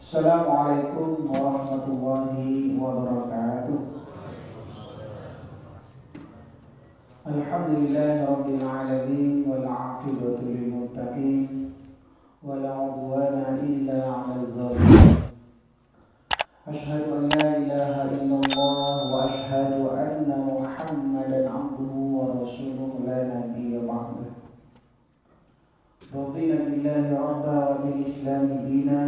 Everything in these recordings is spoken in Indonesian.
Assalamualaikum warahmatullahi wabarakatuh. Alhamdulillahi rabbil alamin wal 'aqibatu lil muttaqin wala 'udwana illa 'alal zalimin. Asyhadu an la ilaha illallah wa asyhadu anna Muhammadan 'abduhu wa rasuluhu la nabiyya ba'dahu. Radina billahi rabba wa bil islami dina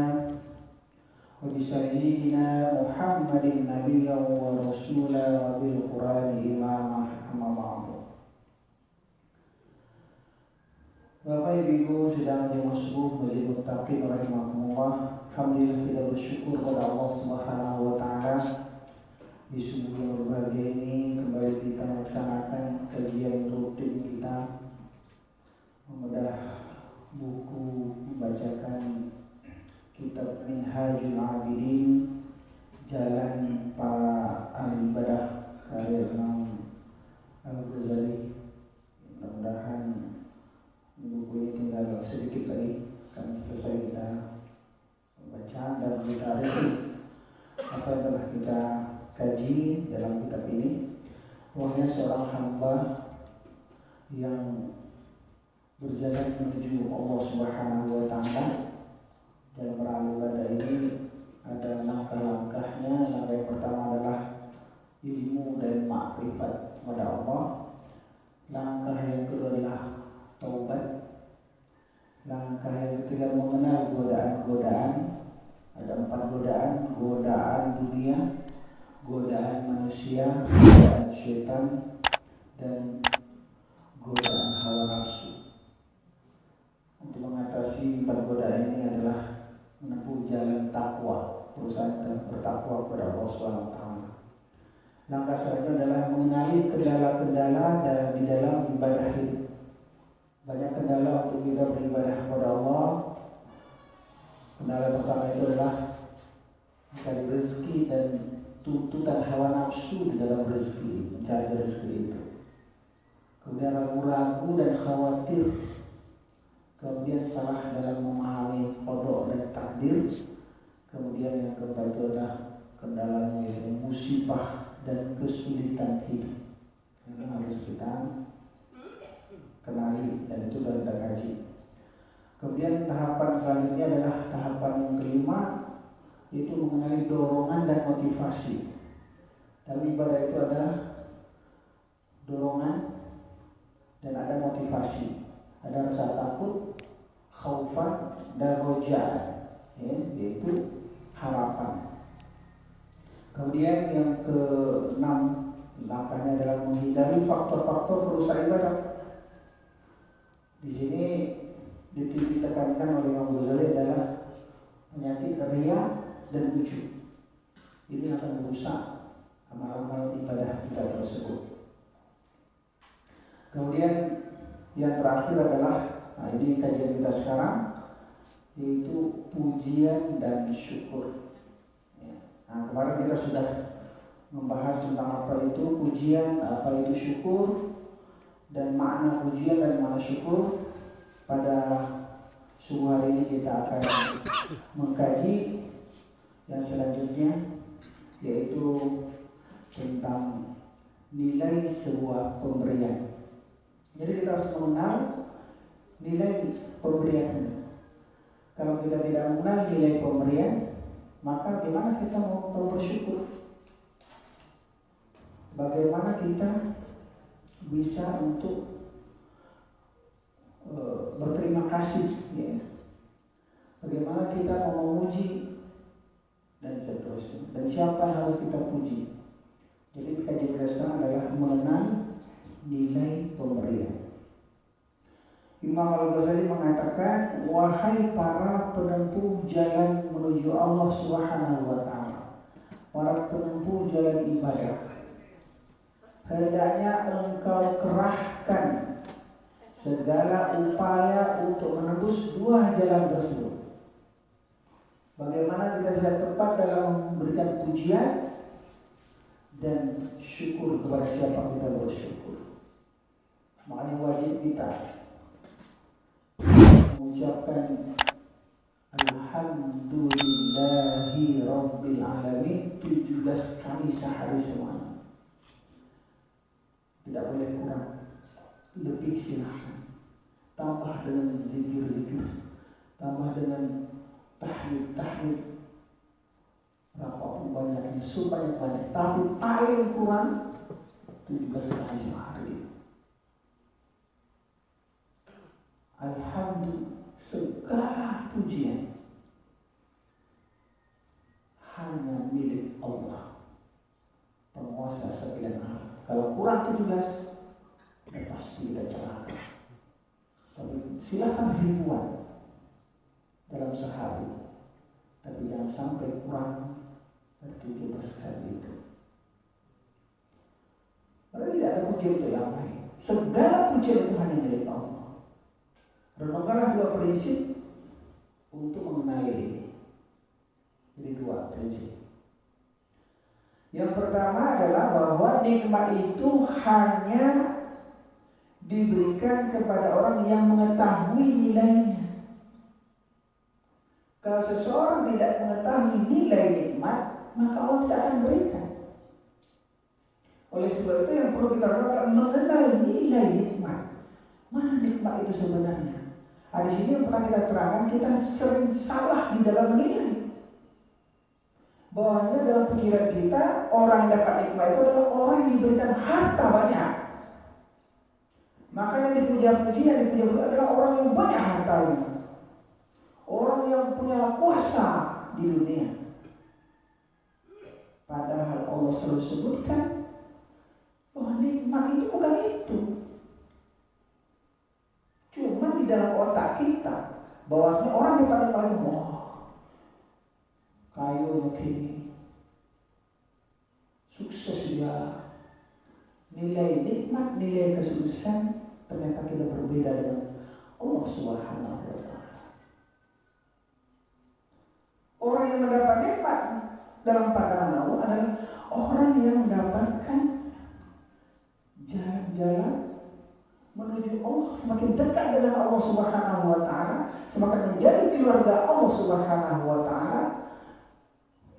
wa bi sayyidina Muhammadin nabiyyan wa rasula wa bil Qur'ani imama amma ba'du. Bapak Ibu sedang dimasuk Masjid Muttaqin rahimahumullah. Alhamdulillah kita bersyukur kepada Allah Subhanahu wa taala di subuh yang berbahagia ini kembali kita melaksanakan kajian rutin kita, membedah buku, membacakan kitab Minhajul Abidin, Jalan Para Ahli Ibadah, karya Imam Al-Ghazali. Mudah-mudahan buku ini tinggal sedikit lagi kami selesai kita bacaan dan kita review apa yang telah kita kaji dalam kitab ini. Wahai seorang hamba yang berjalan menuju Allah Subhanahu wa taala, dalam beramal ibadah ini ada langkah-langkahnya. Langkah yang pertama adalah ilmu dan makrifat kepada Allah. Langkah yang kedua adalah taubat. Langkah yang ketiga mengenal godaan-godaan. Ada 4 godaan: godaan dunia, godaan manusia, godaan syaitan, dan godaan hawa nafsu. Untuk mengatasi 4 godaan ini adalah menempuh jalan takwa, berusaha bertakwa kepada Allah SWT. Langkah selanjutnya adalah mengenali kendala-kendala di dalam ibadah hidup. Banyak kendala untuk kita beribadah kepada Allah. Kendala pertama itu adalah mencari rezeki dan tuntutan hawa nafsu di dalam rezeki, mencari rezeki itu. Kemudian ragu-ragu dan khawatir. Kemudian salah dalam memahami qada dan takdir. Kemudian yang keempat itu adalah kendala musibah dan kesulitan hidup. Ini harus kita kenali dan itu sudah kita kaji. Kemudian tahapan selanjutnya adalah tahapan yang kelima, yaitu mengenali dorongan dan motivasi. Dalam ibadah itu ada dorongan dan ada motivasi. Ada rasa takut, khaufan, dan rojaan, yaitu harapan. Kemudian yang ke-6 langkahnya adalah menghindari faktor-faktor perusak ibadah. Di sini ditekankan oleh Imam Ghazali adalah penyakit riya dan ujub. Ini akan merusak amal-amal ibadah kita tersebut. Kemudian yang terakhir adalah, ini kajian kita sekarang, yaitu pujian dan syukur. Kemarin kita sudah membahas tentang apa itu pujian, apa itu syukur, dan makna pujian dan makna syukur. Pada subuh hari ini kita akan mengkaji yang selanjutnya, yaitu tentang nilai sebuah pemberian. Jadi kita harus mengenal nilai pemberian. Kalau kita tidak mengenal nilai pemberian, maka bagaimana kita mau bersyukur? Bagaimana kita bisa untuk berterima kasih, ya? Bagaimana kita mau memuji dan seterusnya? Dan siapa yang harus kita puji? Jadi kajian kita sekarang adalah mengenal nilai pemberian. Imam Al-Ghazali mengatakan, wahai para penempuh jalan menuju Allah Subhanahu wa taala, para penempuh jalan ibadah, hendaknya engkau kerahkan segala upaya untuk menembus 2 jalan tersebut. Bagaimana kita bisa tepat dalam memberikan pujian dan syukur kepada siapa kita bersyukur. Makanya wajib kita mengucapkan alhamdulillah Alhamdulillahi Rabbil Alamin 17 kali sehari semuanya. Tidak boleh kurang. Lebih silahkan. Tambah dengan zikir-zikir, tambah dengan tahmid. Berapapun banyaknya, sebanyak-banyak. Tapi paling kurang 17 kali sehari. Alhamdulillah, segala pujian hanya milik Allah, penguasa segala hal. Kalau kurang 17, ya pasti kita celaka. Tapi silakan ribuan dalam sehari, tapi jangan sampai kurang dari 17 kali itu. Karena tidak ada pujian untuk yang lain. Segala pujian itu hanya milik Allah. Renungkanlah dua prinsip untuk mengenali ini. Jadi dua prinsip. Yang pertama adalah bahwa nikmat itu hanya diberikan kepada orang yang mengetahui nilainya. Kalau seseorang tidak mengetahui nilai nikmat, maka Allah tidak akan berikan. Oleh sebab itu yang perlu kita lakukan mengenal nilai nikmat. Mana nikmat itu sebenarnya? Di sini yang pernah kita terangkan, kita sering salah di dalam menilai. Bahwasanya dalam pikiran kita, orang yang dapat nikmat itu adalah orang yang diberikan harta banyak. Maka yang dipuja-puji adalah orang yang banyak hartanya. Orang yang punya kuasa di dunia. Padahal Allah selalu sebutkan bahwa nikmat itu bukan itu. Cuma di dalam otak kita bahwasanya orang yang paling kayu begini, sukses dia, nilai nikmat, nilai kesuksesan ternyata kita berbeda dengan Allah Subhanahu wa Ta'ala. Orang yang mendapat nikmat dalam pandangan Allah adalah orang yang mendapatkan jalan-jalan menuju Allah, semakin dekat dengan Allah Subhanahu wa Ta'ala, semakin menjadi keluarga Allah Subhanahu wa Ta'ala.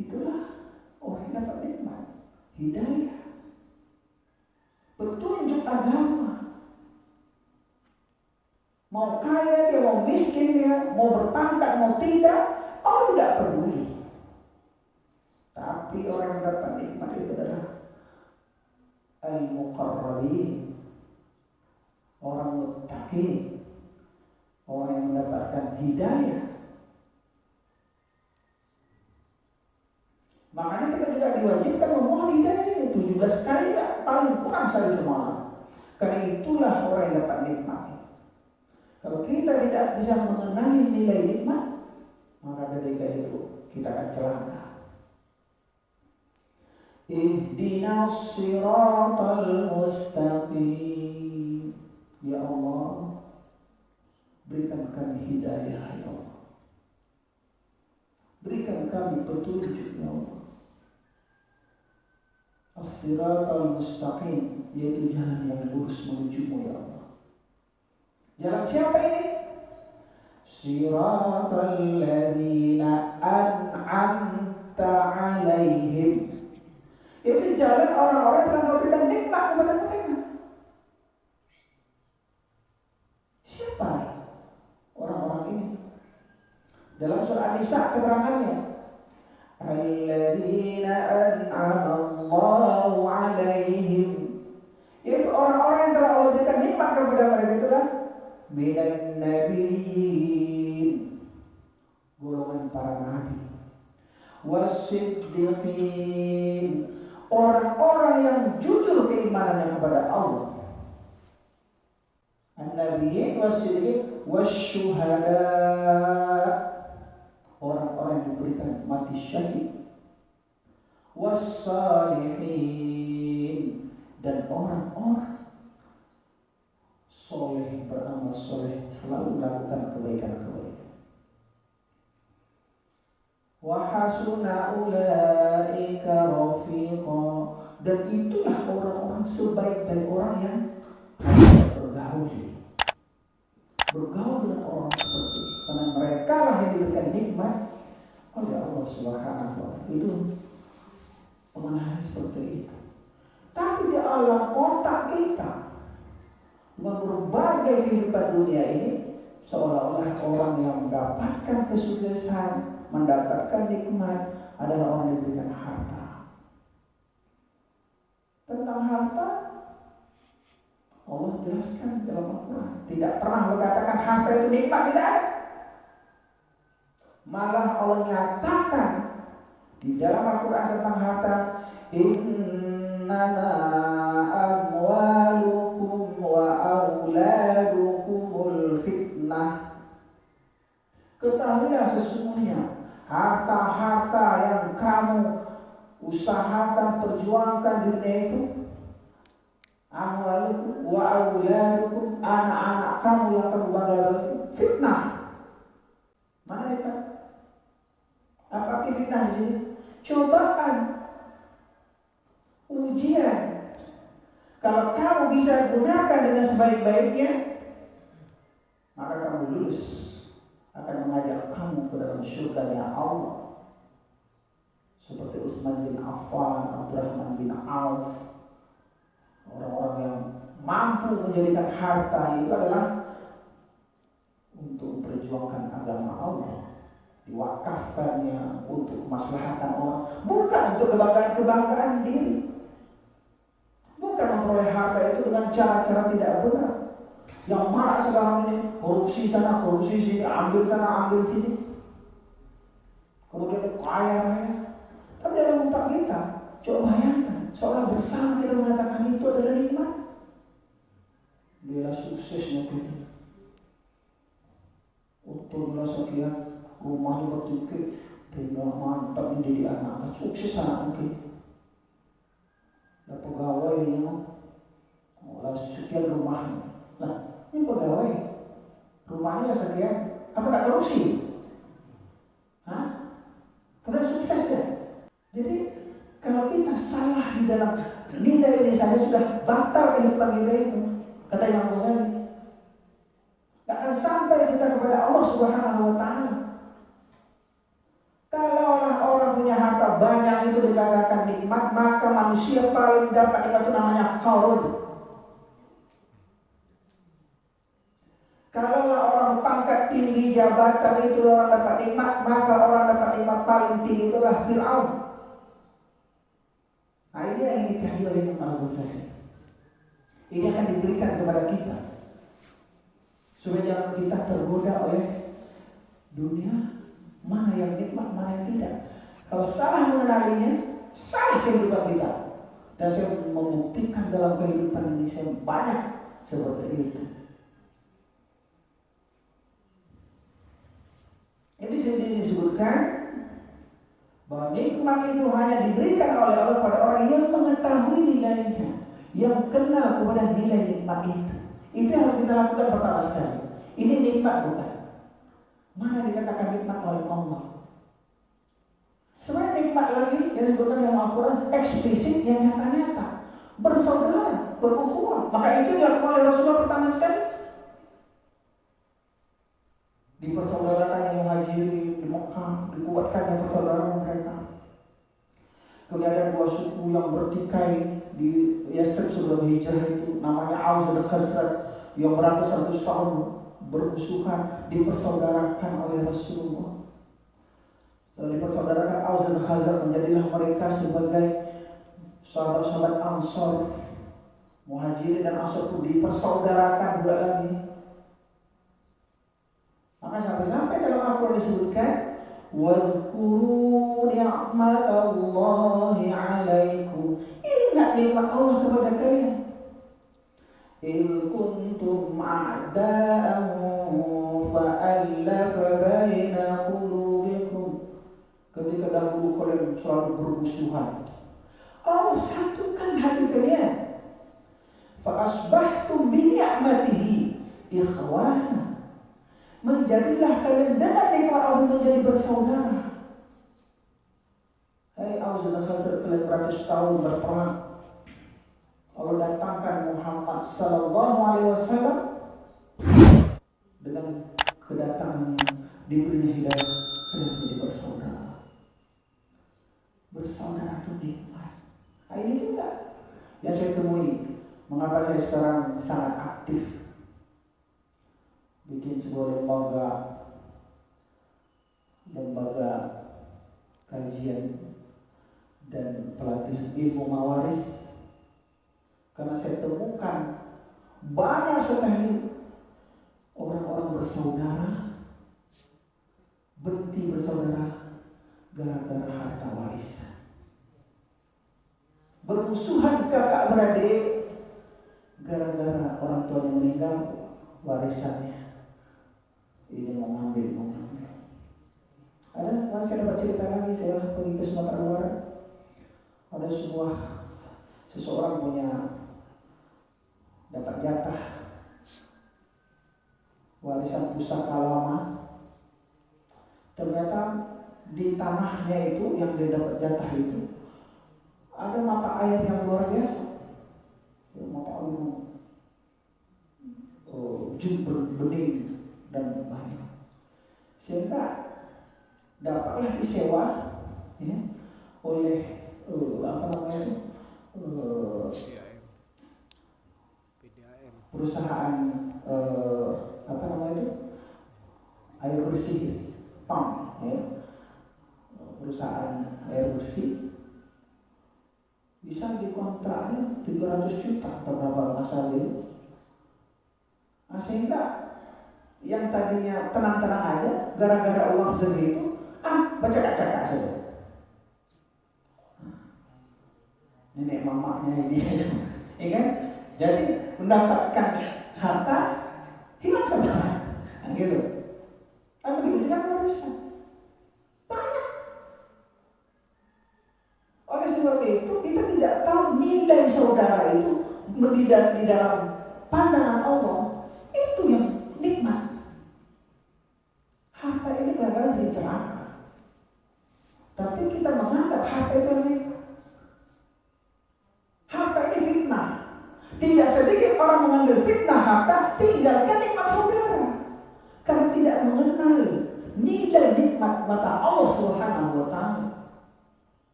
Itulah orang yang dapat nikmat, hidayah, petunjuk agama. Mau kaya dia, mau miskin dia, mau berpangkat, mau tidak, Allah tidak peduli. Tapi orang yang dapat nikmat itu adalah al-muqarrabin, orang muttaqin, orang yang mendapatkan hidayah. Makanya kita juga diwajibkan memohon hidayah 17 kali, paling kurang sekali semalam. Karena itulah orang yang dapat nikmat. Kalau kita tidak bisa mengenali nilai nikmat, maka ketika itu kita akan celaka. Ihdinas siratal mustaqim. Ya Allah, berikan kami hidayah, ya Allah. Berikan kami petunjuk, ya Allah. As-siratal mustaqim, yaitu jalan yang lurus menuju-Mu, ya Allah. Jalan siapa ini? Siratal ladzina an'amta 'alaihim. Itu jalan orang-orang yang telah memberikan nikmat kepada mereka. Siapa orang-orang ini? Dalam surah An-Nisa keterangannya, alladzina an'ama Allahu 'alaihim, yaitu orang-orang yang telah Allah berikan nikmat kepada mereka. Itulah minan nabiyyin, golongan para nabi, wasiddiqin, orang-orang yang jujur keimanannya kepada Allah, an-nabiyyin wasiddiqin wasyuhada, orang-orang yang diberikan mati syahid, wassalihin, dan orang-orang soleh, beramal soleh, selalu melakukan kebaikan-kebaikan. Wa hasuna ulaika rafiqa, dan itulah orang-orang sebaik-baik orang yang bergaul dengan orang seperti itu, karena mereka lah yang diberikan nikmat oleh Allah Subhanahu wa Ta'ala. Itu pemahaman seperti itu. Tapi di alam otak kita, dengan berbagai kehidupan dunia ini, seolah-olah orang yang mendapatkan kesuksesan, mendapatkan nikmat adalah orang yang diberikan harta. Tentang harta, Allah jelaskan dalam Al-Quran. Tidak pernah berkatakan harta itu nikmat, tidak ada. Malah Allah nyatakan di dalam Al-Quran tentang harta, innama amwalukum wa auladukumul fitnah. Ketahuilah sesungguhnya harta-harta yang kamu usahakan, perjuangkan di dunia itu, amwalukum wa auladukum, anak-anak kamu yang kamu banggakan, fitnah. Mana itu? Apa arti fitnah di sini? Cobaan, ujian. Kalau kamu bisa gunakan dengan sebaik-baiknya, maka kamu lulus, akan mengajak kamu ke dalam surga Allah. Seperti Utsman bin Affan, Abdurrahman bin Auf, orang-orang yang mampu menjadikan harta itu adalah untuk memperjuangkan agama Allah, diwakafkannya untuk kemaslahatan orang, bukan untuk kebanggaan diri, bukan memperoleh harta itu dengan cara-cara tidak benar. Yang marak sekarang ini, korupsi sana, korupsi sini, ambil sana, ambil sini, kemudian kaya. Tapi dalam otak kita, coba bayangkan, seorang bersama kita mengatakan itu adalah nikmat. Dia suksesnya kita. Untuk sekian, rumahnya bertukik, dia mantap mendidik anak, sukses anak mungkin. Dan pegawainya, sekian rumahnya. Nah, ini pegawai, rumahnya sekian, apa tak korupsi? Hah? Karena sukses ya. Jadi kalau kita salah di dalam nilai ini saja sudah batal kehidupan kita itu, kata Imam Ghazali. Tak akan sampai kita kepada Allah Subhanahu wa Ta'ala. Kalaulah orang punya harta banyak itu dikatakan nikmat, maka manusia paling dapat nikmat itu namanya Qarun. Kalaulah orang pangkat tinggi jabatan itu orang dapat nikmat, maka orang dapat nikmat paling tinggi itulah Fir'aun. Nah, ini yang dikaji oleh Imam Ghazali. Ini akan diberikan kepada kita supaya jangan kita tergoda oleh dunia, mana yang nikmat, mana yang tidak. Kalau salah mengenalinya, salah kehidupan kita. Dan saya membuktikan dalam kehidupan ini saya banyak seperti itu. Ini sendiri disebutkan bahwa nikmat itu hanya diberikan oleh Allah pada orang yang mengetahui nilainya, yang kenal kepada nilai nikmat itu. Itu yang harus kita lakukan pertama sekali. Ini nikmat bukan? Mana dikatakan nikmat oleh Allah? Sebenarnya nikmat lagi yang disebutkan dalam Al-Quran eksplisit yang nyata-nyata, bersaudara, berukhuwah. Maka itu dilakukan oleh Rasulullah pertama sekali. Dipersaudarakan yang muhajirin di Mekah, dikuatkan persaudaraan mereka. Kemudian ada dua suku yang bertikai di Yasrib sebelum hijrah itu, namanya Aus dan Khazraj, yang beratus-ratus tahun bermusuhan, dipersaudarakan oleh Rasulullah. Dipersaudarakan Aus dan Khazraj, menjadilah mereka sebagai sahabat-sahabat Ansor. Muhajirin dan Ansor pun dipersaudarakan dua lagi. Maka sampai-sampai dalam Al-Quran disebutkan wadhkuru ni'matallahi 'alaikum. Ingat nikmat Allah kepada kalian. Il kuntum a'da'an fa'allafa baina qulubikum. Ketika dahulu kalian selalu bermusuhan, Allah satukan hati kalian. Fa asbahtum bi ni'matihi ikhwana. Menjadilah kalian dengan nikmat Allah menjadi bersaudara. Hai Aus dan Khazraj, kalian beratus tahun berperang. Allah datangkan Muhammad sallallahu alaihi wasallam dengan kedatangannya, diberinya hidayah, kalian menjadi bersaudara. nikmat. Nah, ini juga yang saya temui. Mengapa saya sekarang sangat aktif bikin sebuah lembaga kajian dan pelatihan ilmu mawaris, karena saya temukan banyak sekali orang-orang bersaudara berhenti bersaudara gara-gara harta warisan, bermusuhan kakak beradik gara-gara orang tuanya meninggal, warisannya ini mau ngambil. Ada masih dapat cerita lagi, saya pergi ke Sumatera Barat. Ada seseorang punya dapat jatah warisan pusaka lama. Ternyata di tanahnya itu yang dia dapat jatah itu ada mata air yang luar biasa. Mata air bening dan banyak, sehingga dapatlah disewa ya, oleh perusahaan air bersih PAM ya, perusahaan air bersih bisa dikontraknya 300 juta atau berapa masalah itu. Nah, sehingga yang tadinya tenang-tenang aja gara-gara uang segitu baca kaca saja. Nenek mamanya ini ya kan? Jadi mendapatkan harta hilang saja. Nah, gitu. Tapi begitu juga nggak bisa. Banyak. Oleh sebab itu kita tidak tahu nilai saudara itu di dalam pandangan Allah. Itu yang nikmat. Harta ini kadang-kadang jadi celaka. Tapi kita menganggap harta itu nikmat. Harta ini fitnah. Tidak sedikit orang mengambil fitnah harta, tinggalkan nikmat saudara. Karena tidak mengenal nilai nikmat mata Allah Subhanahu wa Ta'ala.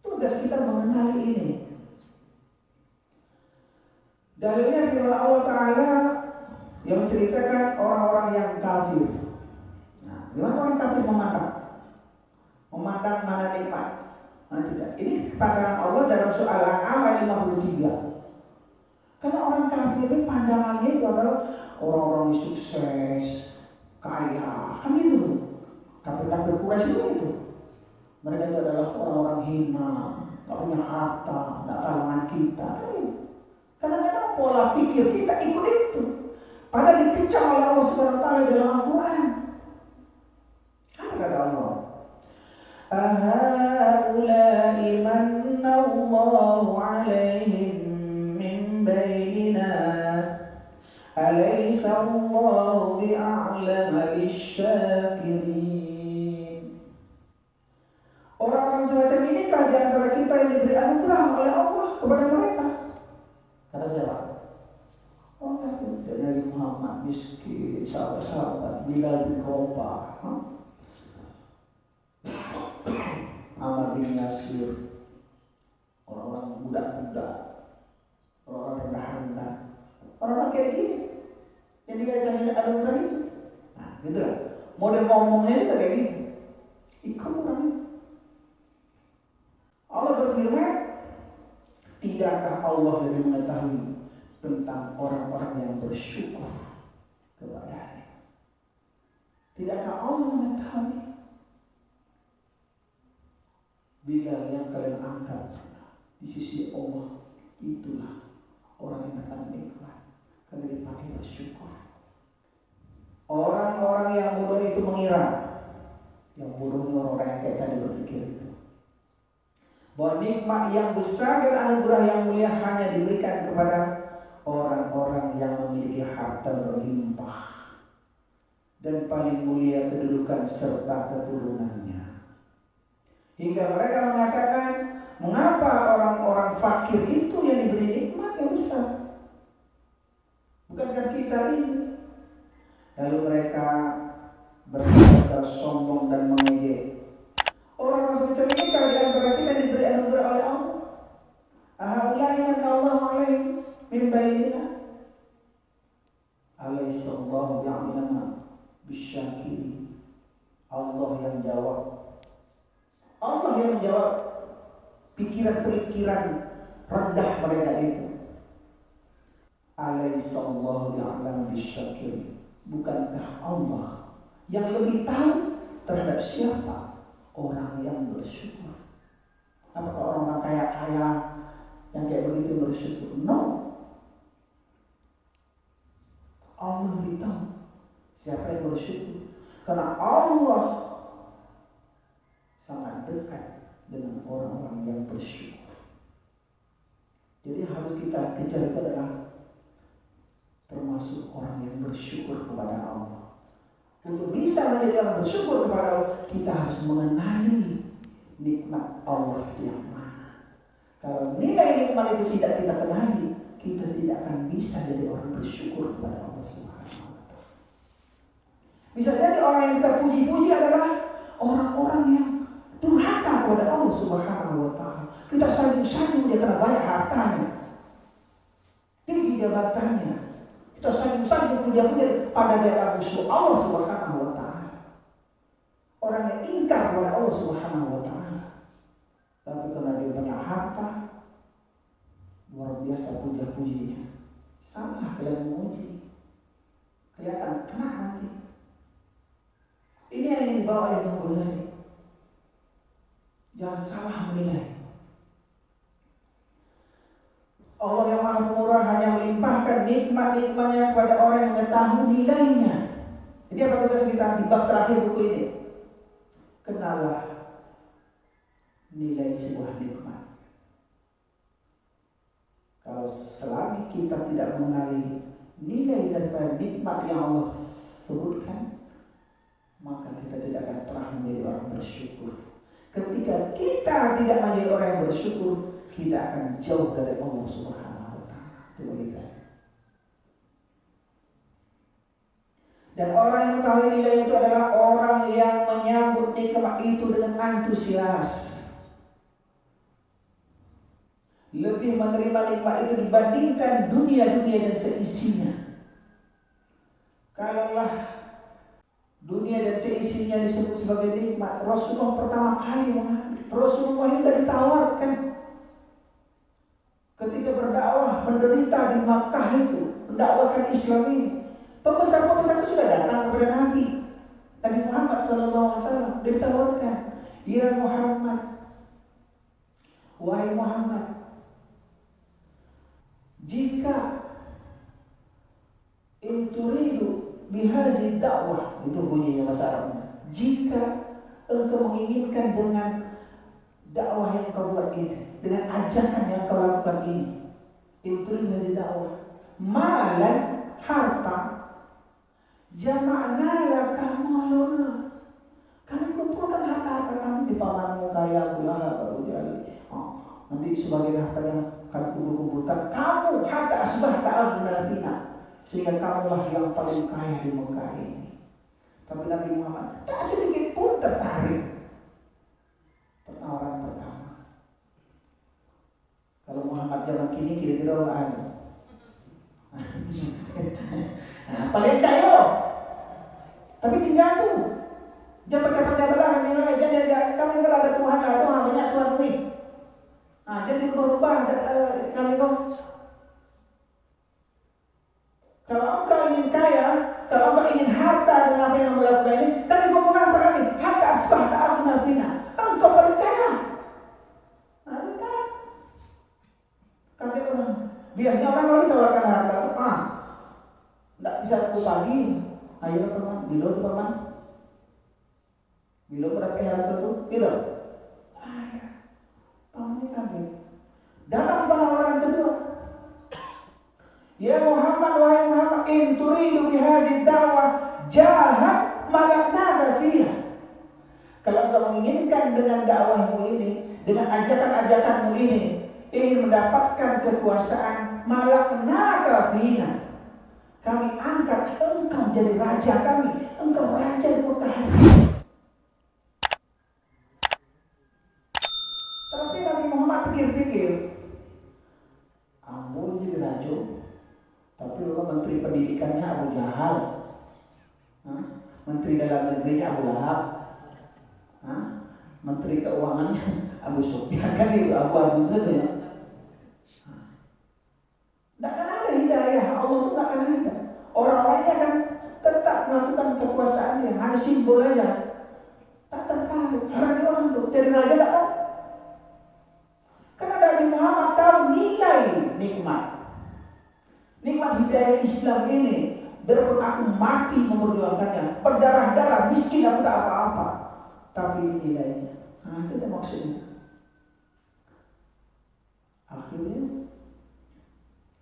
Tugas kita mengenali ini. Dalilnya firman Allah Ta'ala yang menceritakan orang-orang yang kafir. Nah, gimana orang kafir memandang mana nikmat? Nah, tidak. Ini pandangan Allah dalam surah Al-An'am ayat 53. Karena orang kafir ini pandangannya itu adalah orang-orang sukses, kaya, kan itu. Kafir-kafir Quraisy itu. Mereka itu adalah orang-orang hina, tak punya harta, tak kalangan kita. Kadang-kadang pola pikir kita ikut itu. Padahal dikecam oleh Allah Subhanahu wa Ta'ala dalam Al-Quran. Apa kata Allah? Ahaulai manallahu alaihim min bainina alaysa Allahu bi'a'lama bisyakirin. Orang-orang semacam ini di antara kita yang diberi anugerah oleh Allah kepada mereka. Kata siapa? Oh, dari Muhammad miskin, sahabat-sahabat, Bilal bin Rabah, Ammar bin Yasir, orang-orang budak-budak, orang-orang rendah-rendah, orang-orang kayak gini, yang dikasih anugerah itu. Nah, gitu lah. Model ngomongnya itu kayak gini. Ikut orang ini. Allah berfirman, tidakkah Allah lebih mengetahui tentang orang-orang yang bersyukur kepada-Nya? Tidakkah Allah mengetahui bila yang kalian angkat di sisi Allah itulah orang yang akan nikmat karena dipakai bersyukur. Orang-orang yang bodoh itu mengira, yang bodoh itu orang yang kayak tadi berpikir itu, bahwa nikmat yang besar dan anugerah yang mulia hanya diberikan kepada orang-orang yang memiliki harta berlimpah dan paling mulia kedudukan serta keturunannya. Hingga mereka mengatakan, mengapa orang-orang fakir itu yang diberi nikmat yang besar? Bukankah kita ini? Lalu mereka berkata sombong dan mengejek. Orang-orang semacam ini kalau di antara kita diberi anugerah oleh Allah yang menjawab pikiran-pikiran rendah mereka itu. Alaihissallahu ya'lam bisyakir. Bukankah Allah yang lebih tahu terhadap siapa orang yang bersyukur? Apakah orang-orang kaya-kaya yang kayak begitu bersyukur? No. Allah lebih tahu siapa yang bersyukur. Karena Allah sangat dekat dengan orang-orang yang bersyukur. Jadi harus kita kejar itu adalah termasuk orang yang bersyukur kepada Allah. Untuk bisa menjadi orang bersyukur kepada Allah, kita harus mengenali nikmat Allah yang mana. Kalau nilai nikmat itu tidak kita kenali, kita tidak akan bisa jadi orang bersyukur kepada Allah Subhanahu wa Ta'ala. Bisa jadi orang yang kita puji-puji adalah orang-orang yang durhaka kepada Allah Subhanahu wa Ta'ala. Kita sanjung-sanjung dia karena banyak hartanya, tinggi jabatannya. Kita sanjung-sanjung puja-puja pada dia musuh Allah Subhanahu wa Ta'ala. Orang yang ingkar kepada Allah Subhanahu wa Ta'ala. Tapi karena dia banyak harta, luar biasa puja-pujinya. Salah kalian memuji, kelihatan kena nanti. Ini yang dibawa oleh Imam Ghazali. Jangan salah menilai. Allah yang Maha Pemurah hanya melimpahkan nikmat-nikmatnya kepada orang yang mengetahui nilainya. Jadi apa tugas kita di bab terakhir buku ini? Kenallah nilai sebuah nikmat. Kalau selagi kita tidak mengenali nilai daripada nikmat yang Allah sebutkan, maka kita tidak akan pernah menjadi orang bersyukur. Ketika kita tidak menjadi orang yang bersyukur, kita akan jauh dari Allah Subhanahu wa Ta'ala. Dan orang yang mengetahui nilai itu adalah orang yang menyambut nikmat itu dengan antusias. Lebih menerima nikmat itu dibandingkan dunia-dunia dan seisinya. Kalaulah dunia dan seisinya disebut sebagai nikmat, Rasulullah pertama kali Rasulullah ini sudah ditawarkan ketika berdakwah menderita di Makkah itu, mendakwakan Islam ini. Pembesar-pembesar itu sudah datang kepada Nabi Muhammad SAW. Dia ditawarkan, ya Muhammad, wahai Muhammad, jika inturidu bihazi dakwah, itu bunyinya bahasa Arabnya, jika engkau menginginkan dengan dakwah yang kau buat ini, dengan ajakan yang kau lakukan ini, inturidu bihazi dakwah, malan, harta, jama'na laka maluna, kami kumpulkan harta-harta kami di pamanmu kaya Abu Lahab, Abu Jahal. Nanti sebagai hartanya kami kumpulkan, kamu hatta asbahta aghna fina, sehingga kamulah yang paling kaya di Mekah ini. Tapi Nabi Muhammad tak sedikit pun tertarik. Penawaran pertama. Kalau Muhammad zaman kini kira-kira orang paling kaya. Tapi tinggal tu. Jabat-jabat jadi kami kalau ada Tuhan, ada Tuhan, banyak Tuhan ini. Jadi berubah kami kau. Kalau engkau ingin kaya, kalau engkau ingin harta dengan apa yang melakukan ini, tapi kau bukan berani. Hatta asbahta aghna fina. Engkau paling kaya. Kami orang biasanya orang kalau ditawarkan harta, tidak bisa berbagi. Ayo teman, bilo teman, bilo berapa harta tu, bilo. Datang penawaran kedua. Ya Muhammad, wahai Muhammad, in turidu bihadhihi da'wah jahat malakna fiha. Kalau engkau menginginkan dengan dakwahmu ini, dengan ajakan-ajakanmu ini, ingin mendapatkan kekuasaan, malakna fiha, kami angkat engkau jadi raja kami, engkau raja di Mekah. Tapi Nabi Muhammad pikir-pikir, Amun jadi raja, tapi lu menteri pendidikannya Abu Jahal, menteri dalam negerinya Abu Lahab, Menteri Keuangannya Abu Sufyan kan itu abu-abu saja ya. Tidak akan ada hidayah, Allah itu tidak akan ada. Orang lainnya akan tetap melakukan kekuasaannya, hanya simbol aja. Tak tertarik, hari orang itu jadi raja tak tahu. Karena Nabi Muhammad tahu nilai nikmat hidayah Islam ini. Biarpun aku mati memperjuangkannya, berdarah-darah, miskin aku tak apa-apa, tapi ini nilainya. Nah, itu maksudnya. Akhirnya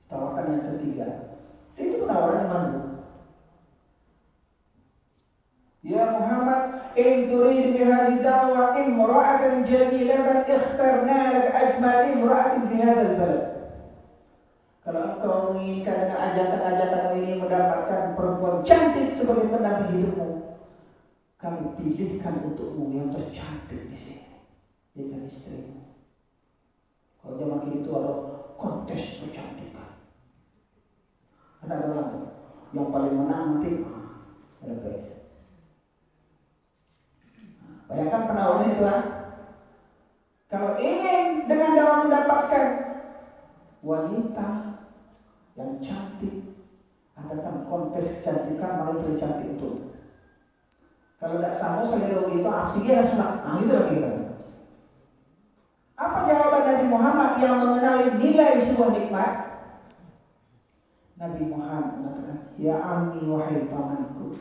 tawaran yang ketiga, itu tawaran yang mana? Ya Muhammad, in turid bi hadhihi da'wa imra'atan jamilatan ikhtarna lak ajmal imra'atin fi hadzal balad. Kalau engkau menginginkan dengan ajakan-ajakan ini mendapatkan perempuan cantik sebagai pendamping hidupmu, kami pilihkan untukmu yang tercantik di sini, dengan istrimu. Kalau zaman itu ada kontes kecantikan, ada orang yang paling menang nanti ada guys. Bayangkan penawaran itu kan? Kalau ingin dengan dakwah mendapatkan wanita yang cantik, adakan kontes kecantikan mana yang cantik itu. Kalau tidak sama selera itu, aksinya sudah. Itu lagi kan. Apa jawaban Nabi Muhammad yang mengenali nilai sebuah nikmat? Nabi Muhammad mengatakan, ya ammi wahai pamanku,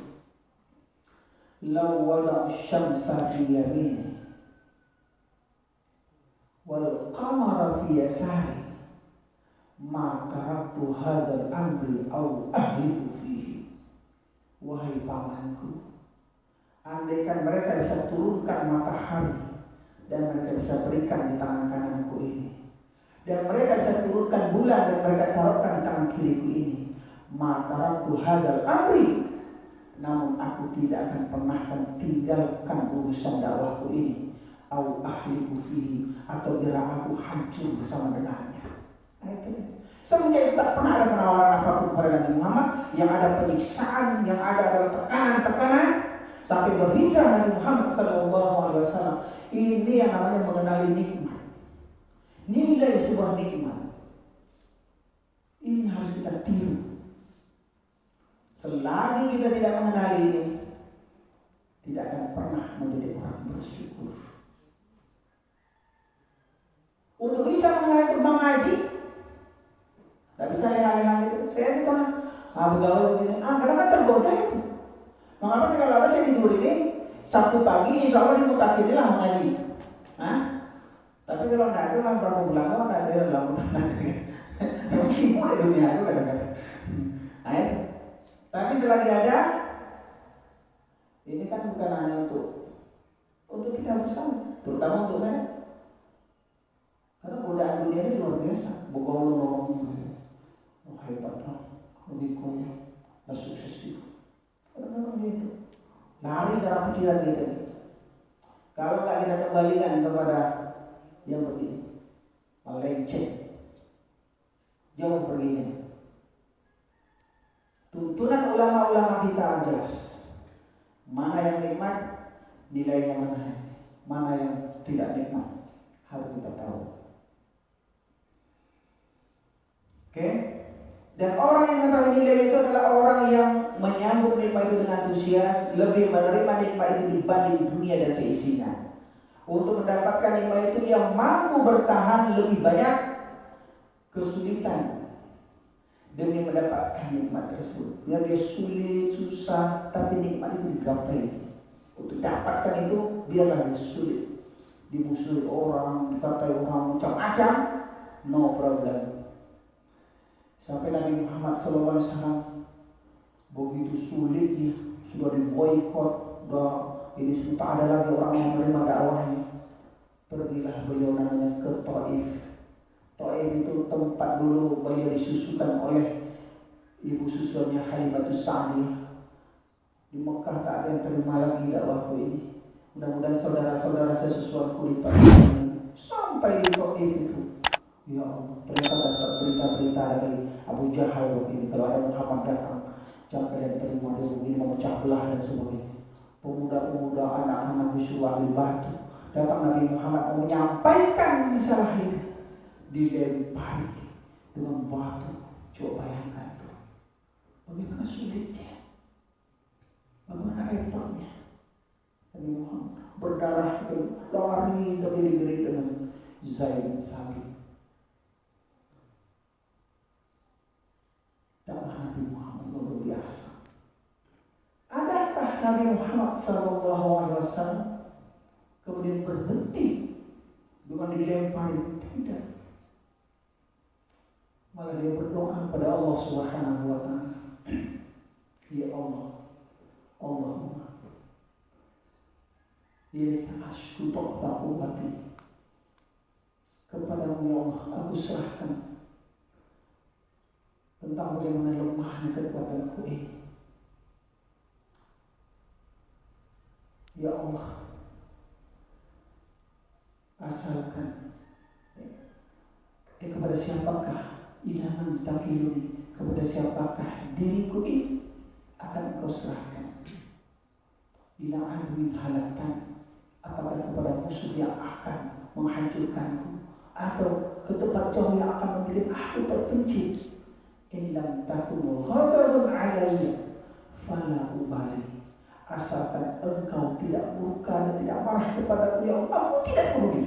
law wada'u syamsa fi yamini wal qamara fi yasari ma taraktu hadzal amri aw ahliku fihi. Wahai pamanku, andaikan mereka bisa turunkan matahari dan mereka bisa berikan di tangan kananku ini, dan mereka bisa turunkan bulan dan mereka taruhkan di tangan kiriku ini, ma taraktu hadzal amri, namun aku tidak akan pernah tinggalkan urusan dakwahku ini, aw ahliku fihi, atau biar aku hancur bersama dengannya. Semenjak itu tak pernah ada penawaran apapun kepada Nabi Muhammad. Yang ada penyiksaan, yang ada adalah tekanan-tekanan, sampai berhijrah Nabi Muhammad SAW. Ini yang namanya mengenali nikmat, nilai sebuah nikmat. Ini harus kita tiru. Selagi kita tidak mengenali ini, tidak akan pernah menjadi orang bersyukur. Untuk bisa mengenali itu mengaji, tidak bisa leha-leha itu. Saya itu bergaul begini. Karena kan tergoda itu. Mengapa sih kalau ada saya tidur ini Sabtu pagi, insya Allah dimutakin lah mengaji. Tapi kalau tidak ada kan berapa bulan kan tidak ada yang lakukan. Yang sibuk di dunia itu kadang-kadang. Tapi selagi ada, ini kan bukan hanya untuk kita bersama, terutama untuk saya. Karena godaan dunia ini luar biasa. Bergaul ngomong. Hebat lebih kaya, sukses itu. Kadang-kadang gitu. Lari dalam pikiran kita. Kalau nggak kita kembalikan kepada yang begini, melenceng, jauh perginya. Tuntunan ulama-ulama kita jelas. Mana yang nikmat, nilainya mana yang tidak nikmat, harus kita tahu. Oke? Dan orang yang mengetahui nilai itu adalah orang yang menyambut nikmat itu dengan antusias, lebih menerima nikmat itu dibanding dunia dan seisinya. Untuk mendapatkan nikmat itu yang mampu bertahan lebih banyak kesulitan demi mendapatkan nikmat tersebut. Biar dia sulit, susah, tapi nikmat itu digapai. Untuk dapatkan itu biarlah dia sulit, dimusuhi orang, dikatai orang macam-macam, no problem. Sampai Nabi Muhammad SAW begitu sulitnya, sudah diboikot, ini tak ada lagi orang yang menerima dakwahnya. Pergilah beliau namanya ke Taif. Taif itu tempat dulu beliau disusukan oleh ibu susunya Halimatus Sa'diyah. Di Mekah tak ada yang terima lagi dakwahku ini. Mudah-mudahan saudara-saudara saya sesuatu di Taif ini. Sampai di Taif itu, ya Allah, ternyata dapat berita-berita dari Abu Jahal ini. Kalau ada Muhammad datang, jangan kalian terima dulu, ini memecah belah dan sebagainya. Pemuda-pemuda, anak-anak disuruh ambil batu, datang Nabi Muhammad mau menyampaikan risalah ini, dilempari dengan batu. Coba bayangkan tuh, bagaimana sulitnya, bagaimana repotnya. Nabi Muhammad berdarah lari berdiri dengan Zaid bin Thabit. Dakwah Nabi Muhammad luar biasa. Adakah Nabi Muhammad SAW kemudian berhenti dengan dilempari? Tidak. Malah dia berdoa kepada Allah Subhanahu wa Ta'ala. Ya Allah, Allahumma ilaika ashku dha'fa quwwati. Kepadamu ya Allah aku serahkan tentang bagaimana lemahnya kekuatanku ini. Ya Allah, asalkan kepada siapakah ilaman takiluni, kepada siapakah diriku ini akan kau serahkan. Bila aduin halatan, apakah kepada musuh yang akan menghancurkanku, atau ke tempat jauh yang akan membuat aku terpencil. In lam takunu ghadabun alayya fala ubali. Asalkan engkau tidak murka dan tidak marah kepadaku ya Allah, aku tidak peduli.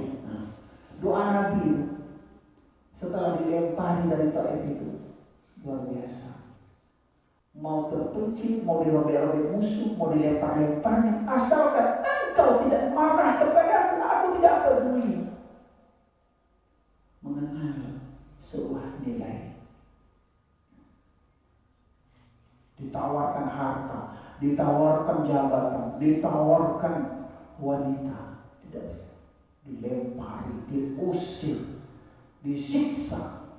Doa Nabi setelah dilempari dari Taif itu luar biasa. Mau terpencil, mau dirobek-robek musuh, mau dilempar-lemparnya, asalkan engkau tidak marah kepadaku, aku tidak peduli. Mengenal sebuah nilai. Ditawarkan harta, ditawarkan jabatan, ditawarkan wanita, tidak bisa. Dilempari, diusir, disiksa,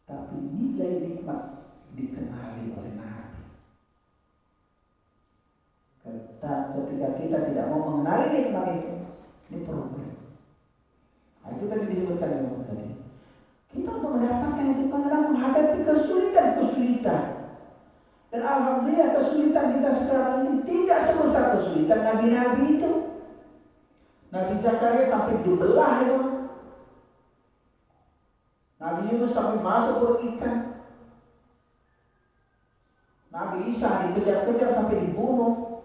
tapi nilai nikmat dikenali oleh Nabi. Ketika kita tidak mau mengenali nikmat itu, ini problem. Nah, itu tadi disebutkan tadi. Kita untuk mendapatkan itu adalah menghadapi kesulitan-kesulitan. Dan alhamdulillah kesulitan kita sekarang ini tidak sebesar kesulitan Nabi-Nabi itu. Nabi Zakaria sampai dibelah itu. Nabi Yunus sampai masuk perut ikan. Nabi Isa dikejar-kejar sampai dibunuh.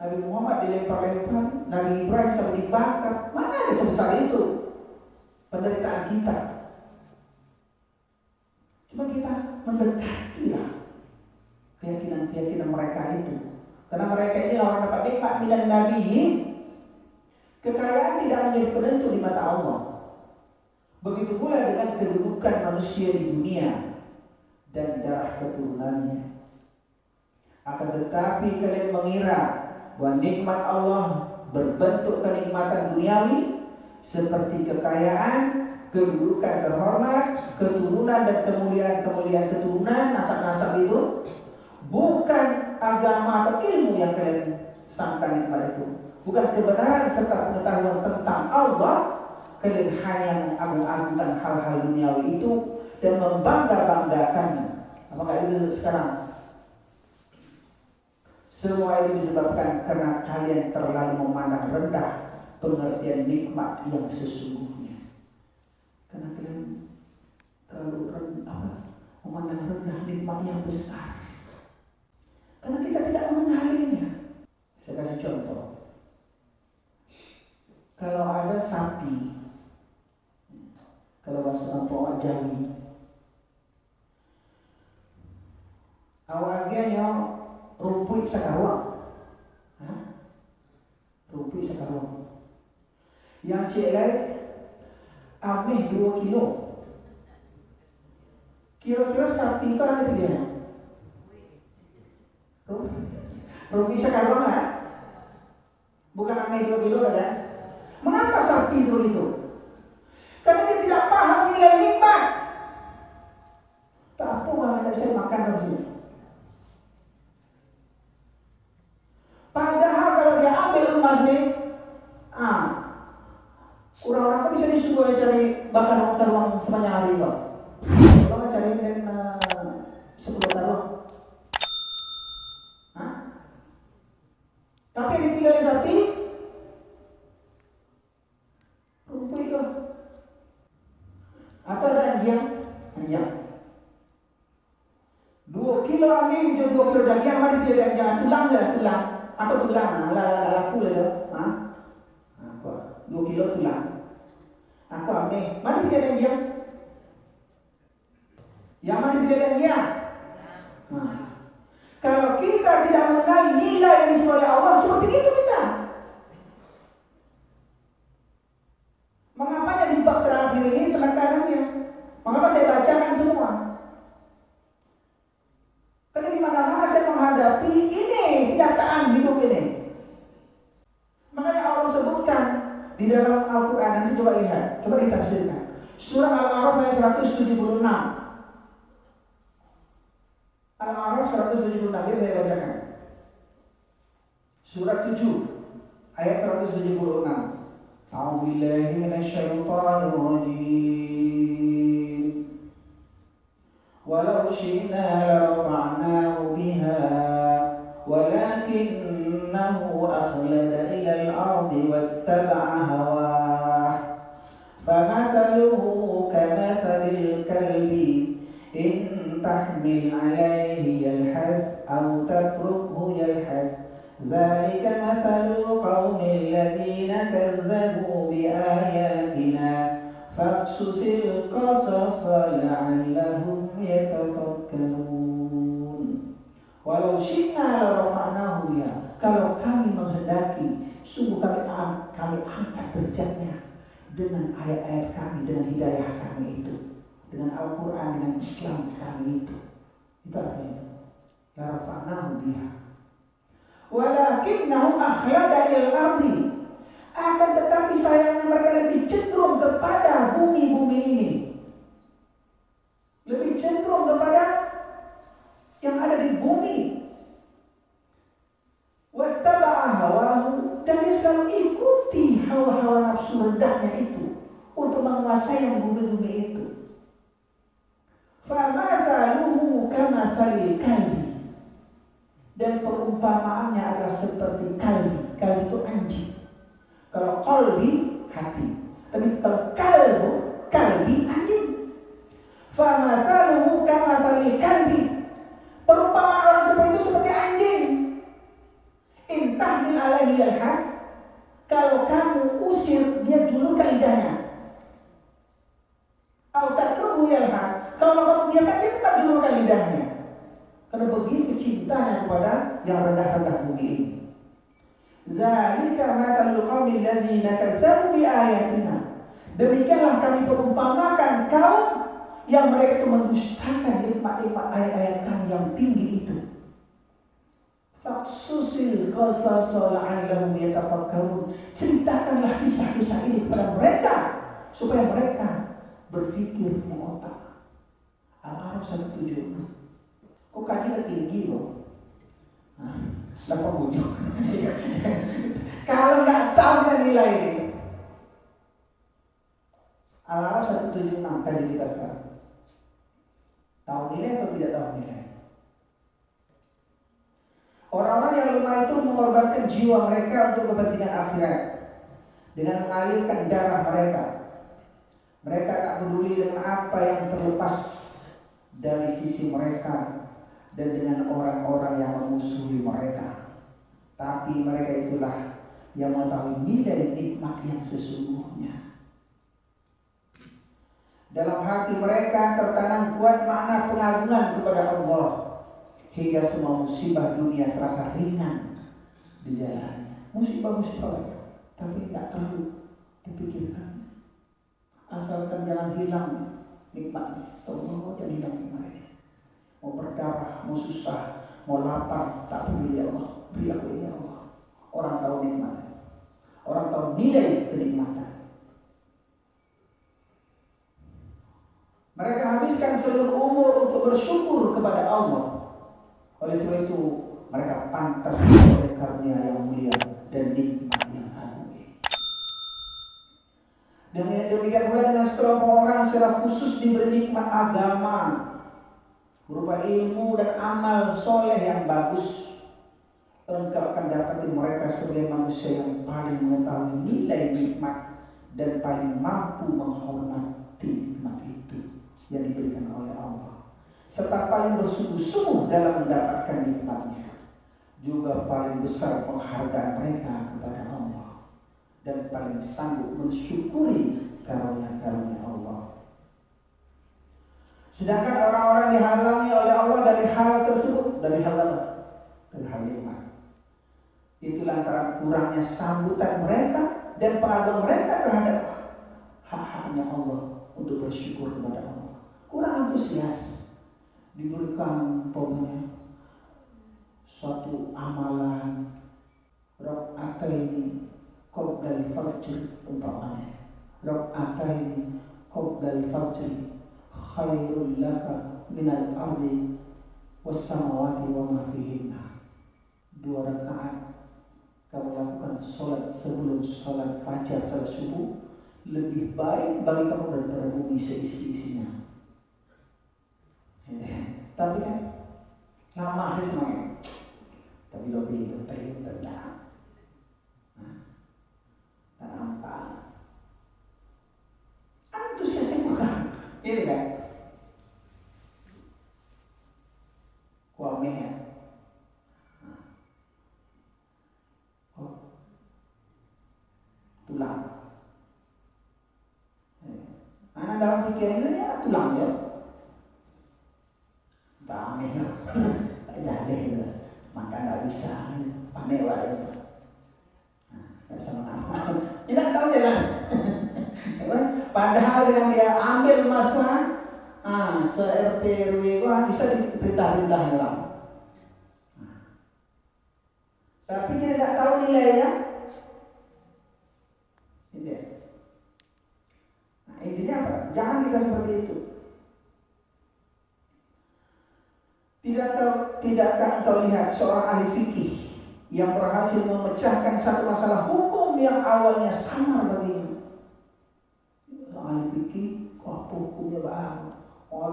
Nabi Muhammad dilempar-lempar. Nabi Ibrahim sampai dibakar. Mana ada sebesar itu penderitaan kita? Cuma kita mendekatilah keyakinan-keyakinan mereka itu. Karena mereka ini orang dapat nikmat milan Nabi ini. Kekayaan tidak menjadi penentu di mata Allah. Begitu pula dengan kedudukan manusia di dunia dan darah keturunannya. Akan tetapi kalian mengira bahwa nikmat Allah berbentuk kenikmatan duniawi seperti kekayaan, kedudukan terhormat, keturunan dan kemuliaan keturunan, nasab-nasab itu bukan agama atau ilmu yang kalian sangka nikmat itu. Bukan kebenaran serta pengetahuan tentang Allah. Kalian hanya mengagung-agungkan hal-hal duniawi itu dan membangga-banggakannya. Apakah itu sekarang? Semua ini disebabkan karena kalian terlalu memandang rendah pengertian nikmat yang sesungguhnya. Karena kalian terlalu rendah, memandang rendah nikmat yang besar. Karena kita tidak mengenalinya. Saya kasih contoh. Kalau ada sapi, kalau bahasa orang Jawi, awalnya yang rumput sekaruang, rumput sekaruang. Yang cek ameh 2 kilo. Kira-kira sapi itu ada dia. Rumput sekaruang kan? Bukan ameh 2 kilo kan? Mengapa sapi itu begitu? Karena dia tidak paham nilai nikmat. Tak apa malah tidak bisa makan dari sini. Padahal kalau dia ambil emas ni, orang-orang kan bisa disuruh cari bakar taruang sepanjang hari itu. Kalau cari 10 taruang. Tapi yang ditinggali sapi kilo ni, 2 kilo daging, mari dia jangan tulang je, tulang. Atau tulang, laku je. 2 kilo tulang. Aku ambil, mari dia daging. Yang mari dia daging. Kalau kita tidak mengenali nilai yang disebut oleh Allah, seperti itu kita. Mengapa di bab terakhir ini penekanannya? Mengapa saya bacakan semua? Karena di mana-mana saya menghadapi ini kenyataan hidup ini. Makanya Allah sebutkan di dalam Al-Quran, nanti coba lihat, coba ditafsirkan. Surah Al-A'raf ayat 176. Al-A'raf 176, saya bacakan. Surah 7 ayat 176. أعوذ بالله من الشيطان الرجيم ولو شئنا لرفعناه بها ولكنه أخلد إلى الأرض واتبع هواه فمثله كمثل الكلب إن تحمل عليه يلحس أو تتركه يلحس ذلك مثل القوم الذين كذبوا بآياتنا فاقصص القصص لعلهم يتفكرون walau syi'na larafa'nahu biha, kalau kami menghendaki sungguh kami angkat derajatnya dengan ayat-ayat kami, dengan hidayah kami itu, dengan Al-Quran, dengan Islam kami itu artinya larafa'nahu biha. Walakinnahu akhlada ilal ardi, akan tetapi sayangnya mereka lebih cenderung kepada bumi-bumi ini, lebih cenderung kepada yang ada di bumi. Wattaba'a hawahu, dan dia selalu ikuti hawa-hawa nafsu rendahnya itu untuk menguasai yang bumi-bumi itu. Famasaluhu kamatsalil kalbi, dan perumpamaannya adalah seperti kalbi. Kalbi itu anjing. Kalau qalbi hati, tapi kalau kalbi anjing. Famathaluhu kamathalil kalbi, perumpamaan orang seperti itu seperti anjing. In tahmil alaihi yalhas, kalau kamu usir dia julurkan lidahnya. Au tatruhu yalhas, kalau kamu biarkan dia tetap julurkan lidahnya. Karena begitu cintanya kepada yang rendah-rendah bumi ini. Zalika masalul qaumil ladzina kadzdzabu bi ayatina. Demikianlah kami perumpamakan kaum yang mereka itu mendustakan nikmat-nikmat ayat-ayat kami yang tinggi itu. Faqsusil qasasa la'allahum yatafakkarun. Ceritakanlah kisah-kisah ini kepada mereka supaya mereka berpikir punya otak. Al-A'raf 176. Kok kajian tinggi loh. Kenapa bujuk? Kalau nggak tahu kita nilai ini. Al-A'raf 176 kaji kita sekarang. Tahu nilai atau tidak tahu nilai? Orang-orang yang lemah itu mengorbankan jiwa mereka untuk kepentingan akhirat dengan mengalirkan darah mereka. Mereka tak peduli dengan apa yang terlepas dari sisi mereka dan dengan orang-orang yang memusuhi mereka. Tapi mereka itulah yang mengetahui nilai nikmat yang sesungguhnya. Dalam hati mereka tertanam kuat makna pengagungan kepada Allah, hingga semua musibah dunia terasa ringan di jalannya. Musibah-musibah, tapi tidak terlalu dipikirkan. Asalkan jangan hilang nikmatnya. Allah jangan hilang nikmatnya. Mau berdarah, mau susah, mau lapar, tak peduli ya Allah, beri aku ya Allah. Orang tahu nikmat, orang tahu nilai kenikmatan. Mereka habiskan seluruh umur untuk bersyukur kepada Allah. Oleh sebab itu mereka pantas oleh karunia yang mulia dan nikmat yang agung. Dan demikian pula dengan sekelompok orang secara khusus diberi nikmat agama berupa ilmu dan amal soleh yang bagus. Engkau akan dapati mereka sebagai manusia yang paling mengetahui nilai nikmat dan paling mampu menghormati nikmat itu yang diberikan oleh Allah. serta paling bersungguh-sungguh dalam mendapatkan nikmatnya. Juga paling besar penghargaan mereka kepada Allah dan paling sanggup mensyukuri karunia-karunia Allah. Sedangkan orang-orang dihalangi oleh Allah dari hal tersebut, dari hal apa? Dari hal nikmat. Itu lantaran kurangnya sambutan mereka dan pengagungan mereka terhadap hak-haknya Allah untuk bersyukur kepada Allah. Kurang antusias. Diberikan umpamanya suatu amalan raka'ataini qabla al-fajr umpamanya. Raka'ataini qabla al-fajr khairul laka minal ardi was samawati wa ma fihinna. 2 rakaat kamu lakukan sholat sebelum sholat fajar, sholat subuh, lebih baik bagi kamu daripada bumi seisi-isinya. Tapi kan lama semuanya. Tapi lebih tenang. Nampak antusiasnya kurang. Ini kan kuamnya. Tulang. Anak dalam pikirannya ya tulang ya. Pamer. Tidak ada. Maka tidak bisa. Pamer lah. Tidak sama nama. Tidak tahu ya kan. Padahal yang dia ambil masalah se-RT RW bisa diperintah-perintah orang. Tapi dia tidak tahu nilainya. Intinya apa? Jangan kita seperti itu. Tidakkah engkau lihat seorang ahli fikih yang berhasil memecahkan satu masalah hukum yang awalnya sama baginya? Ahli fikih, kok hukumnya baru?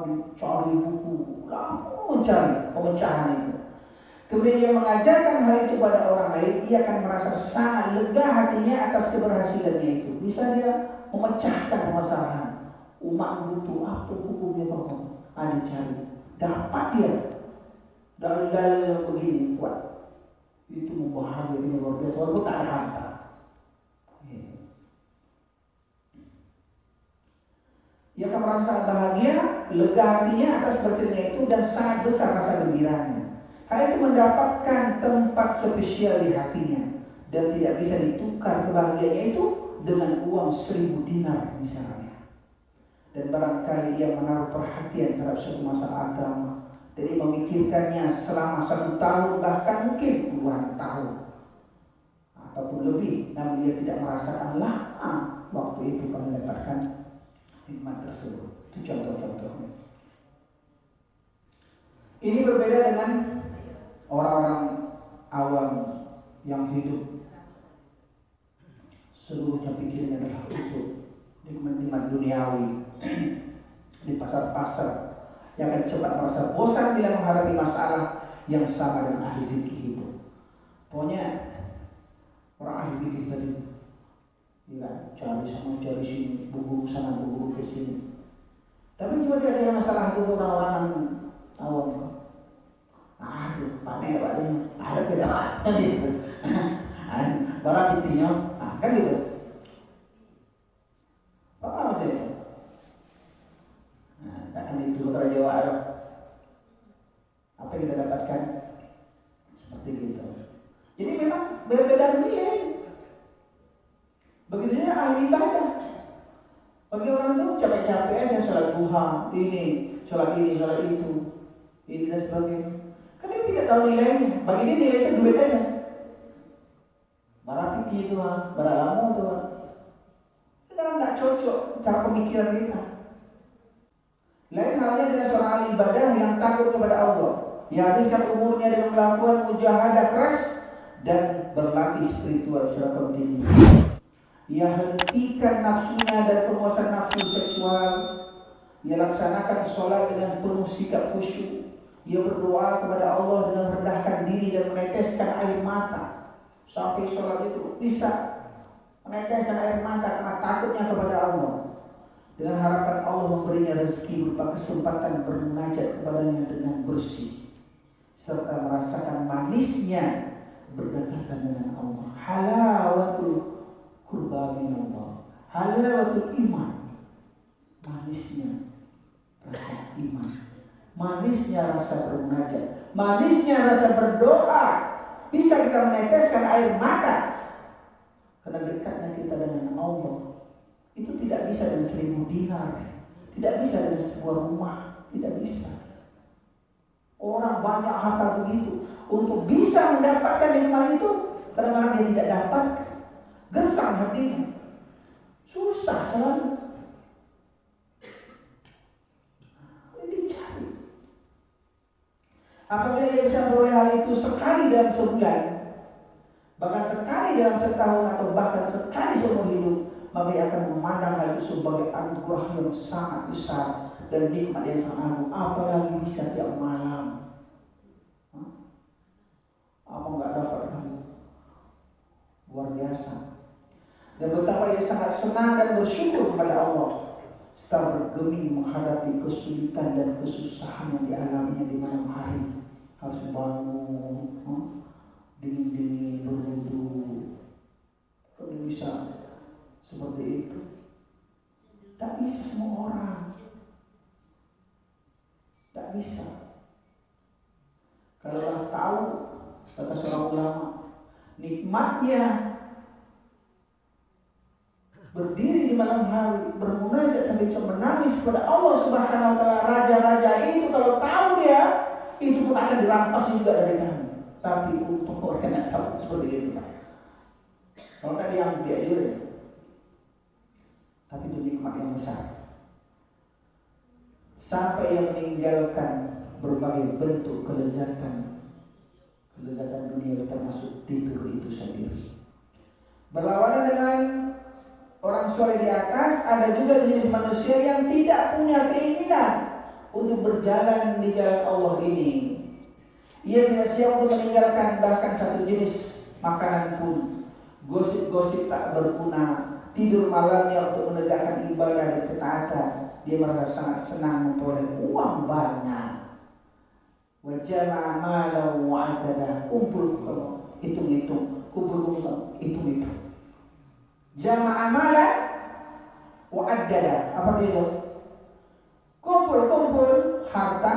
Dicari buku, lalu mencari pemecahan itu. Kemudian dia mengajarkan hal itu pada orang lain, dia akan merasa sangat lega hatinya atas keberhasilannya itu. Bisa dia memecahkan permasalahan. Umat butuh apa hukumnya pokok? Dicari, dapat dia. Dalil-dalil begini kuat. Itu membahagia, itu luar biasa. Walaupun tak ada harta. Ia akan merasa bahagia, lega hatinya atas berhasilnya itu dan sangat besar rasa gembiranya. Hal itu mendapatkan tempat spesial di hatinya dan tidak bisa ditukar kebahagiaannya itu dengan uang 1000 dinar misalnya. Dan barangkali ia menaruh perhatian terhadap suatu masalah agama, jadi memikirkannya selama 1 tahun bahkan mungkin puluhan tahun ataupun lebih, namun dia tidak merasakan lama waktu itu pada mendapatkan nikmat tersebut. Itu contoh-contohnya. Ini berbeda dengan orang-orang awam yang hidup seluruhnya pikirnya adalah usul nikmat duniawi di pasar-pasar, yang akan cepat merasa bosan bila menghadapi masalah yang sama dengan ahli fikih itu. Pokoknya orang ahli fikih tadi cari sana cari sini, buku sana buku ke sini. Tapi juga dia ada masalah itu orang-orang awam. Pakai apa ini? Ada bedanya gitu. Barang intinya, kan gitu. Apa maksudnya? Takkan itu kalau Jawa Arab. Apa yang kita dapatkan? Seperti itu. Jadi memang berbeda nilai. Begitunya ahli ibadah. Bagi orang itu capek-capek aja sholat duha, sholat ini, sholat itu, ini dan sebagainya. Kan dia tidak tahu nilainya. Bagi dia nilai itu duit aja. Barang fikih itu, barang ilmu itu. Itu tidak cocok cara pemikiran kita. Lain halnya dengan seorang ahli ibadah yang takut kepada Allah. Dia habiskan umurnya dengan melakukan mujahadah keras dan berlatih spiritual secara kontinu. Ia hentikan nafsunya dari pemuasan nafsu seksual. Ia laksanakan sholat dengan penuh sikap khusyuk. Ia berdoa kepada Allah dengan merendahkan diri dan meneteskan air mata. Sampai sholat itu bisa meneteskan air mata karena takutnya kepada Allah. dengan harapan Allah memberinya rezeki berupa kesempatan bermunajat kepadanya dengan bersih, serta merasakan manisnya berdekatan dengan Allah. Halawatul qurba minallah, halawatul iman, manisnya rasa iman, manisnya rasa bermunajat, manisnya rasa berdoa. Bisa kita meneteskan air mata karena dekatnya kita dengan Allah. Itu tidak bisa dengan 1000 dinar, tidak bisa dengan sebuah rumah, tidak bisa. Orang banyak harta begitu, untuk bisa mendapatkan nikmat itu kadang-kadang dia tidak dapat, gersang hatinya, susah selalu. Apabila dia bisa memperoleh hal itu sekali dalam sebulan, bahkan sekali dalam setahun, atau bahkan sekali seumur hidup, maka dia akan memandang hal itu sebagai anugerah yang sangat besar dan nikmat yang sangat agung. Apalagi bisa tiap malam. Apa nggak dapat kamu? Luar biasa. Dan betapa dia sangat senang dan bersyukur kepada Allah setelah bergeming menghadapi kesulitan dan kesusahan yang dialaminya di malam hari. Harus bangun, dingin-dingin, berwudu. Kalau bisa seperti itu, tak bisa semua orang, tak bisa. Kalau tahu, kata seorang ulama, nikmatnya berdiri di malam hari, bermunajat sampai bisa menangis kepada Allah Subhanahu wa Ta'ala. Raja-raja itu kalau tahu dia, itu pun akan dirampas juga dari kami. Tapi untuk orang yang tahu seperti itu, kalau tak diambil dia juga. Tapi itu nikmat yang besar. Sampai yang meninggalkan berbagai bentuk kelezatan dunia, termasuk tidur itu sendiri. Berlawanan dengan orang soleh di atas, ada juga jenis manusia yang tidak punya keinginan untuk berjalan di jalan Allah ini. Ia tidak siap untuk meninggalkan bahkan satu jenis makanan pun. Gosip-gosip tak berguna, tidur malamnya untuk menegakkan ibadah dan ketaatan. Dia merasa sangat senang memperoleh uang banyak. Wajah amalan wa'adadah, kumpul hitung-hitung, kumpul hitung-hitung. Jama' amalan wa'adadah, apa itu? Kumpul harta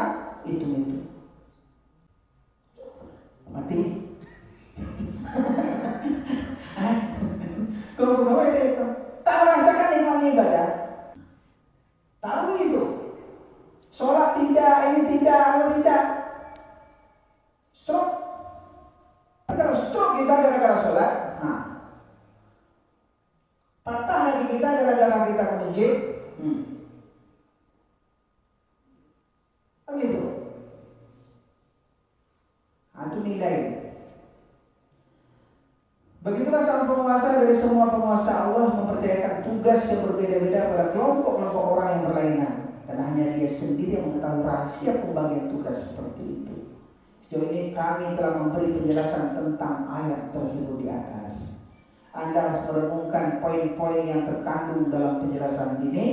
hitung-hitung. Mati. Kumpul apa itu? Tak merasakan nikmat ibadah. Tak begitu. Sholat tidak, ini tidak, anu tidak. Stroke. Kalau stroke kita gara-gara sholat, patah hati kita gara-gara kita ke masjid. Begitu. Itu nilai. Begitulah sang penguasa dari semua penguasa Allah mempercayakan tugas yang berbeda-beda pada kelompok-kelompok orang yang berlainan, dan hanya dia sendiri yang mengetahui rahasia pembagian tugas seperti itu. Sejauh ini kami telah memberi penjelasan tentang ayat tersebut di atas. Anda harus merenungkan poin-poin yang terkandung dalam penjelasan ini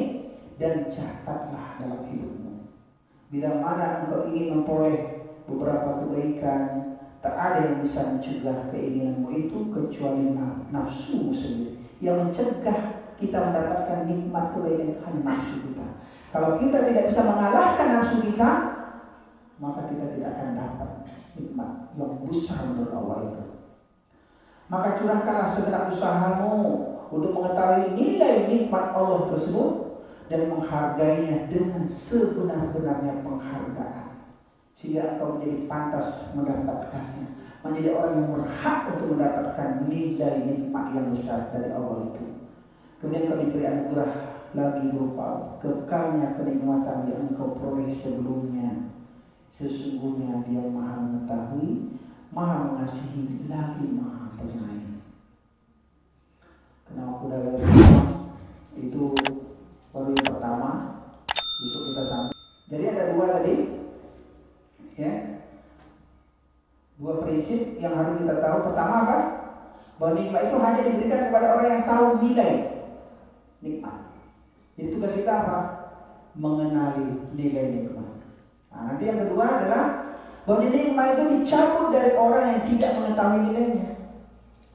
dan catatlah dalam hidupmu. Bila mana engkau ingin memperoleh beberapa kebaikan, tak ada yang bisa mencegah keinginanmu itu kecuali nafsu sendiri. Yang mencegah kita mendapatkan nikmat kebaikan hanya nafsu kita. Kalau kita tidak bisa mengalahkan nafsu kita, maka kita tidak akan dapat nikmat yang besar menurut Allah itu. Maka curahkanlah segenap usahamu untuk mengetahui nilai nikmat Allah tersebut dan menghargainya dengan sebenar-benarnya penghargaan, sehingga engkau menjadi pantas mendapatkannya, menjadi orang yang berhak untuk mendapatkan nilai nikmat yang besar dari Allah itu. Kemudian kau diberi anugerah lagi berupa kekalnya kenikmatan yang engkau peroleh sebelumnya. Sesungguhnya Dia Maha mengetahui, Maha mengasihi, lagi Maha penyayang. Kenapa kuda itu baru yang pertama, besok kita sampai. Jadi ada dua tadi, ya, dua prinsip yang harus kita tahu. Pertama apa? Bahwa nikmat itu hanya diberikan kepada orang yang tahu nilai nikmat. Jadi tugas kita apa? Mengenali nilai nikmat. Nah, nanti yang kedua adalah bahwa nikmat itu dicabut dari orang yang tidak mengetahui nilainya.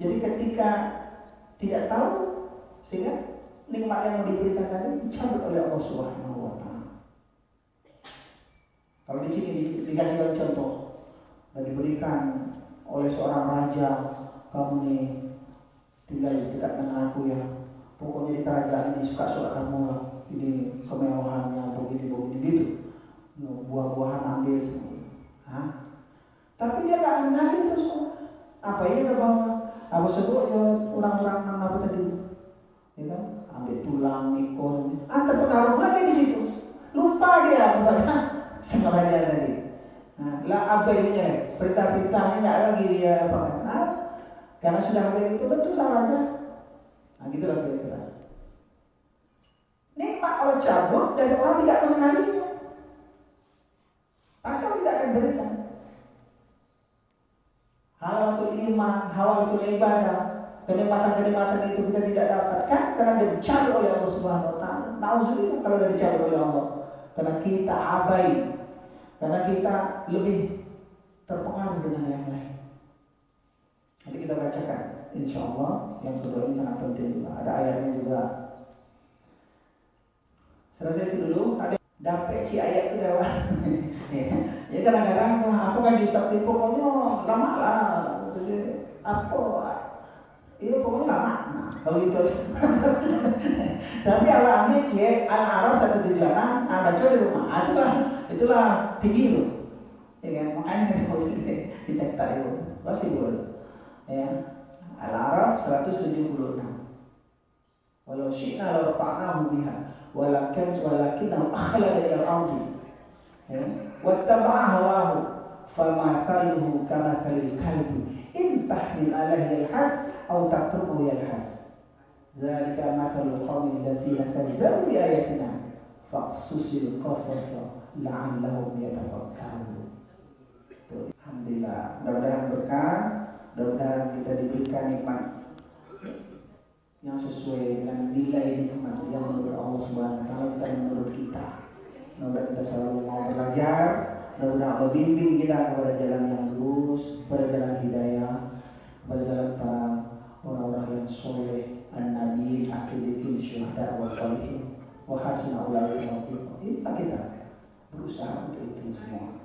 Jadi ketika tidak tahu, sehingga nikmat yang diberikan tadi dicabut oleh Allah Subhanahu wa Ta'ala. Kalau di sini dikasih contoh dan diberikan oleh seorang raja, kamu nih tinggal dekat dengan aku ya. Pokoknya di kerajaan ini suka kamu lah. Ini kemewahannya, begini gitu. Buah-buahan ambil semua. Tapi dia nggak mengenali terus. Apa ini bawa? Apa sebut orang-orang apa tadi? Ya kan? Ambil tulang, ikon. Terpengaruh lagi di situ. Lupa dia kepada sang raja tadi. Lah abainya, perintah-perintahnya nggak lagi dia apa? Karena sudah ada itu betul sama aja. Gitulah kira-kira. Nikmat Allah cabut dari orang tidak mengenalinya. Asal tidak akan berikan. Halawatul iman, halawatul ibadah, kenikmatan-kenikmatan itu kita tidak dapatkan karena dia dicabut oleh Allah Subhanahu wa Ta'ala. Nauzubillah kalau dia dicabut oleh Allah. Karena kita abai, karena kita lebih terpengaruh dengan yang lain. Nanti kita bacakan, insya Allah yang kedua ini sangat penting juga. Ada ayatnya juga. Selesai itu dulu. Ada dapat ayat itu lewat. Ya kadang-kadang aku kan Ustaz itu pokoknya lama lah. Apa? Iya pokoknya lama. Nah, kalau itu. Tapi alami ya Al-Araf 176 baca di rumah. Itulah tinggi itu. Ya kan? Makanya harus dicetak itu. Pasti boleh. Ya. Al-Araf 176. Walau syi'na la rafa'nahu biha walakinnahu akhlada ila al-ardi. Ya. Wattaba'a hawahu famathaluhu kamathalil kalbi in tahmil alaihi yalhas aw tatruku yalhas. Dzalika mathalul qaumil ladzina kadzdzabu bi ayatina faqsusil qasasa la'allahum yatafakkarun. Alhamdulillah, mudah-mudahan berkah, mudah-mudahan kita diberikan nikmat yang sesuai dengan nilai nikmat yang menurut Allah Subhanahu wa Ta'ala, bukan menurut kita. Semoga kita selalu mau belajar, mudah-mudahan Allah bimbing kita kepada jalan yang lurus, kepada jalan hidayah, kepada jalan para orang-orang yang soleh, an-nabi, as-siddiqin, syuhada, was-shalihin, wa hasuna ulaika rafiqa. Kita berusaha untuk itu semua.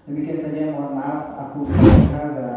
Demikian saja, mohon maaf, aku hadza